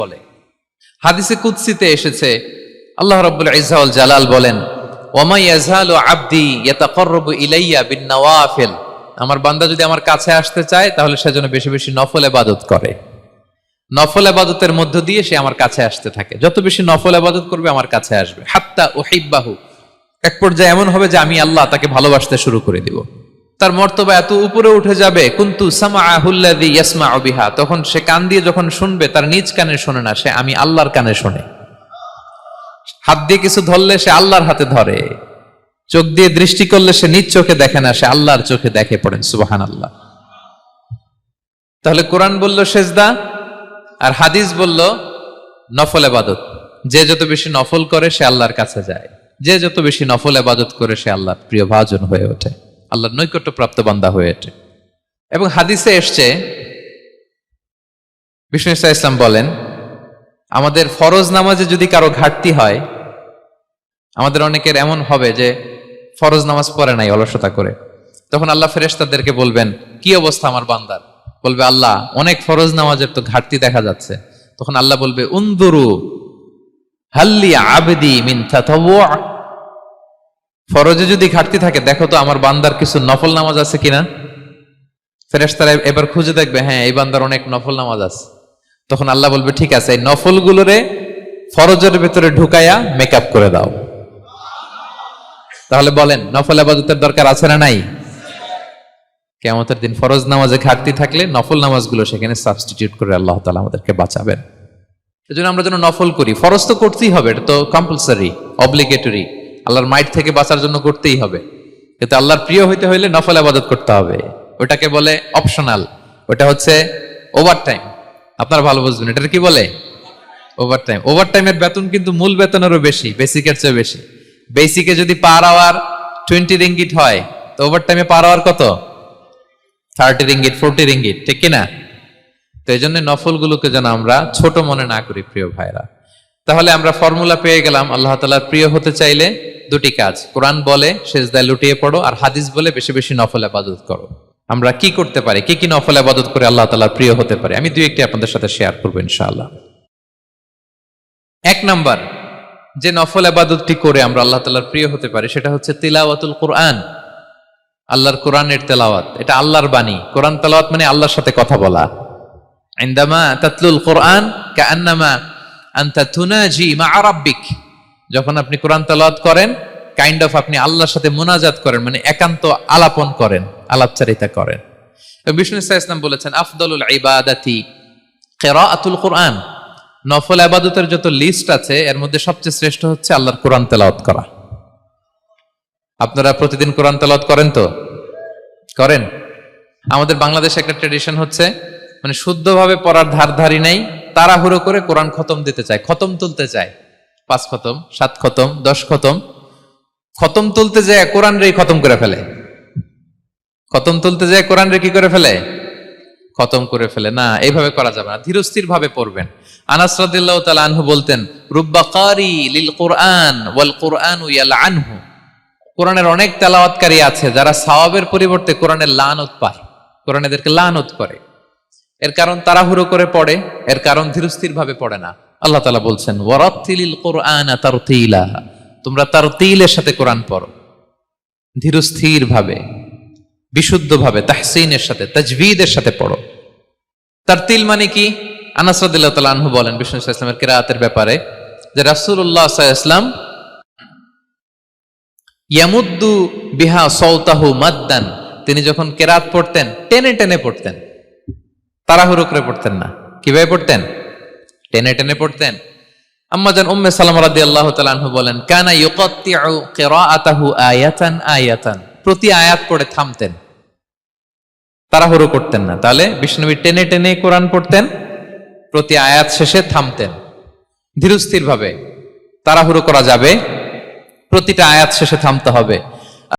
বলে। হাদিসে কুদসিতে এসেছে, আল্লাহ রাব্বুল ইজ্জা ওয়াল জালাল বলেন, ওয়া ইয়াযালু আবদি ইয়াতাকাররাবু ইলাইয়া বিন-নওয়াফিল, আমার বান্দা যদি আমার কাছে আসতে চায় তাহলে সে যেন বেশি বেশি নফল ইবাদত করে। নফল ইবাদতের মধ্য দিয়ে সে আমার কাছে আসতে থাকে, যত বেশি নফল ইবাদত করবে আমার কাছে আসবে। হাত্তা উহিব্বাহু, এক পর্যায়ে এমন হবে যে আমি আল্লাহ তাকে ভালোবাসতে শুরু করে দিব, তার মর্তবা এত উপরে উঠে যাবে, কুনতু সামাআহুল্লাযী ইয়াসমাউ বিহা, তখন সে কান দিয়ে যখন শুনবে তার নিজ কানে শোনে না, সে আমি আল্লাহর কানে শোনে। হাত দিয়ে কিছু ধরলে সে আল্লাহর হাতে ধরে, চোখ দিয়ে দৃষ্টি করলে সে নিজ চোখে দেখে না, সে আল্লাহর চোখে দেখে। পড়েন সুবহানাল্লাহ। তাহলে কোরআন বলল সেজদা, আর হাদিস বলল নফল ইবাদত। যে যত বেশি নফল করে সে আল্লাহর কাছে যায়, যে যত বেশি নফল ইবাদত করে সে আল্লাহর প্রিয় ভাজন হয়ে ওঠে, আল্লাহর নৈকট্যপ্রাপ্ত বান্দা হয়ে ওঠে। এবং হাদিসে এসছে, বিষ্ণু ইসা ইসলাম বলেন, আমাদের ফরজ নামাজে যদি কারো ঘাটতি হয়, আমাদের অনেকের এমন হবে যে ফরজ নামাজ পড়ে নাই অলসতা করে, তখন আল্লাহ ফেরেশতাদেরকে বলবেন, কি অবস্থা আমার বান্দার? বলবে, আল্লাহ অনেক ফরজ নামাজের তো ঘাটতি দেখা যাচ্ছে। তখন আল্লাহ বলবে, উনদুরু হাল্লি আবদি মিন তাতাওয়ু, ফরজে যদি ঘাটতি থাকে দেখো তো আমার বান্দার কিছু নফল নামাজ আছে কিনা। ফেরেশতারা এবার খুঁজে দেখবে, হ্যাঁ এই বান্দার অনেক নফল নামাজ আছে। তখন আল্লাহ বলবে, ঠিক আছে, এই নফল গুলোরে ফরজের ভেতরে ঢুকায়া মেকআপ করে দাও। তাহলে বলেন নফল ইবাদতের দরকার আছে না নাই? কিয়ামতের দিন ফরজ নামাজে ঘাটতি থাকলে নফল নামাজগুলো সেখানে সাবস্টিটিউট করে আল্লাহ তাআলা আমাদেরকে বাঁচাবেন। এজন্য আমরা যেন নফল করি। ফরজ তো করতেই হবে, এটা তো কম্পালসারি, অব্লিগেটরি, আল্লাহর মাইট থেকে বাঁচার জন্য করতেই হবে। কিন্তু আল্লাহর প্রিয় হইতে হইলে নফল ইবাদত করতে হবে। ওটাকে বলে অপশনাল, ওটা হচ্ছে ওভারটাইম। আপনারা ভালো বুঝবেন, এটা কি বলে? ওভারটাইম। ওভারটাইমের বেতন কিন্তু মূল বেতনেরও বেশি, বেসিকের চেয়ে বেশি। বেসিকে যদি পার আওয়ার 20 রিঙ্গিট হয়, তো ওভারটাইমে পার আওয়ার কত? 30 রিঙ্গিট, 40 রিঙ্গিট, ঠিক কিনা? তো এই জন্য নফলগুলোকে যেন আমরা ছোট মনে না করি প্রিয় ভাইরা। তাহলে আমরা ফর্মুলা পেয়ে গেলাম, আল্লাহ তাআলার প্রিয় হতে চাইলে দুটি কাজ, কোরআন বলে সেজদায় লুটিয়ে পড়ো, আর হাদিস বলে বেশি বেশি নফল ইবাদত করো। আমরা কি করতে পারি, কি কি নফল ইবাদত করে আল্লাহ তাআলার প্রিয় হতে পারি, আমি দুই একটি আপনাদের সাথে শেয়ার করবো ইনশাআল্লাহ। এক নাম্বার যে নফল ইবাদতটি করে আমরা আল্লাহ তাআলার প্রিয় হতে পারি সেটা হচ্ছে তিলাওয়াতুল কোরআন, আল্লাহর কোরআনের তেলাওয়াত। এটা আল্লাহর বাণী। কোরআন তেলাওয়াত মানে আল্লাহর সাথে কথা বলা। ইনদামা তাতলুল কোরআন কাআন্নামা আনতা তুনাজি মা রাব্বিক, যখন আপনি কোরআন তেলাওয়াত করেন কাইন্ড অফ আপনি আল্লাহর সাথে মুনাজাত করেন, মানে একান্ত আলাপন করেন, আলাপচারিতা করেন। বিষ্ণু ইসলাম বলেছেন, আফদলুল ইবাদাতি কিরাআতুল কোরআন, নফল ইবাদতের যত লিস্ট আছে এর মধ্যে সবচেয়ে শ্রেষ্ঠ হচ্ছে আল্লাহর কোরআন তেলাওয়াত করা। আপনারা প্রতিদিন কোরআন তেলাওয়াত করেন তো? করেন? আমাদের বাংলাদেশে একটা ট্রেডিশন হচ্ছে, মানে শুদ্ধভাবে পড়ার ধারধারি নেই, তাড়াহুড়ো করে কোরআন খতম দিতে চায়, খতম তুলতে চায়, 5 খতম, 7 খতম, 10 খতম। খতম তুলতে যায় কোরআন রে খতম করে ফেলে, খতম তুলতে যায় কোরআন রে কি করে ফেলে? খতম করে ফেলে। না, এইভাবে করা যাবে না, ধীরস্থির ভাবে পড়বেন। আনাস রাদিয়াল্লাহু তাআলা আনহু বলতেন, রুব্বা কারি লিল কোরআন ওয়াল কোরআনু ইয়ালআনহু, কোরআনের অনেক তেলাওয়াতকারী আছে যারা সওয়াবের পরিবর্তে কোরআনের লানত পায়, কোরআন এদেরকে লানত করে। এর কারণ তাড়াহুড়ো করে পড়ে, এর কারণ ধীরস্থির ভাবে পড়ে না। আল্লাহ তাআলা বলছেন, ওয়ারাত্তিলিল কোরআনা তারতিলা, তোমরা তারতিলের সাথে কোরআন পড়ো, ধীরস্থির ভাবে, বিশুদ্ধ ভাবে, তাহসিনের সাথে, তাজবিদের সাথে পড়ো। তারতিল মানে কি? আনাস রাদিয়াল্লাহু তাআলা আনহু বলেন বিষ্ণু সাল্লাল্লাহু আলাইহি ওয়াসাল্লামের কিরাআতের ব্যাপারে, যে রাসূলুল্লাহ সাল্লাল্লাহু আলাইহি ওয়াসাল্লাম ইয়ামুদ্দু বিহা সাওতাহু মাদ্দান, তিনি যখন কিরাআত পড়তেন টেনে টেনে পড়তেন, তাড়াহুড়ো করে পড়তেন না। কিভাবে পড়তেন? টেনে টেনে পড়তেন। আম্মা জান উম্মে সালামা রাদিয়াল্লাহু তাআলা আনহা বলেন, কানা ইউকাত্তিউ কিরাআতাহু আয়াতান আয়াতান, প্রতি আয়াত পড়ে থামতেন, তাড়াহুড়ো করতেন না। তাহলে বিষ্ণুনবী টেনে টেনে কোরআন পড়তেন, প্রতি আয়াত শেষে থামতেন, ধীরস্থির ভাবে। তাড়াহুড়ো করা যাবে, প্রতিটা আয়াত শেষে থামতে হবে।